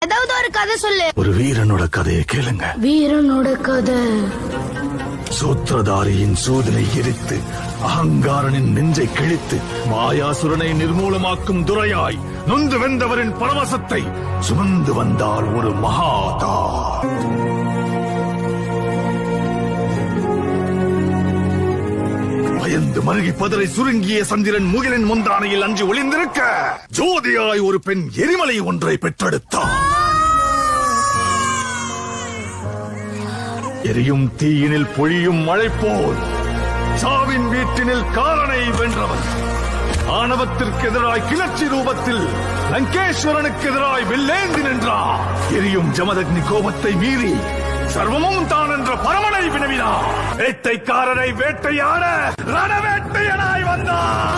ஏதாவது ஒரு கதை சொல்லு. ஒரு வீரனோட கதையை கேளுங்க. வீரனோட கதை. சூத்திரதாரியின் சூதனை எரித்து அகங்காரனின் நெஞ்சை கிழித்து மாயாசுரனை நிர்மூலமாக்கும் துரையாய் நொந்து வெந்தவரின் பரவசத்தை சுமந்து வந்தார் ஒரு மகாதா. பயந்து மருகி பதரை சுருங்கிய சந்திரன் முகிலின் முந்தானையில் அஞ்சு ஒளிந்திருக்க ஜோதியாய் ஒரு பெண் எரிமலை ஒன்றை பெற்றெடுத்தார். எரியும் தீயினில் பொழியும் மழை போல் சாவின் வீட்டினில் காலனை வென்றவன். ஆணவத்திற்கு எதிராய் கிளர்ச்சி ரூபத்தில் லங்கேஸ்வரனுக்கு எதிராய் வெள்ளேந்தி நின்றார். எரியும் ஜமதக்னி கோபத்தை மீறி சர்வமும் தான் என்ற பரமனை வினவினார். வேட்டைக்காரரை வேட்டையாட ரணவேட்டையனாய் வந்தார்.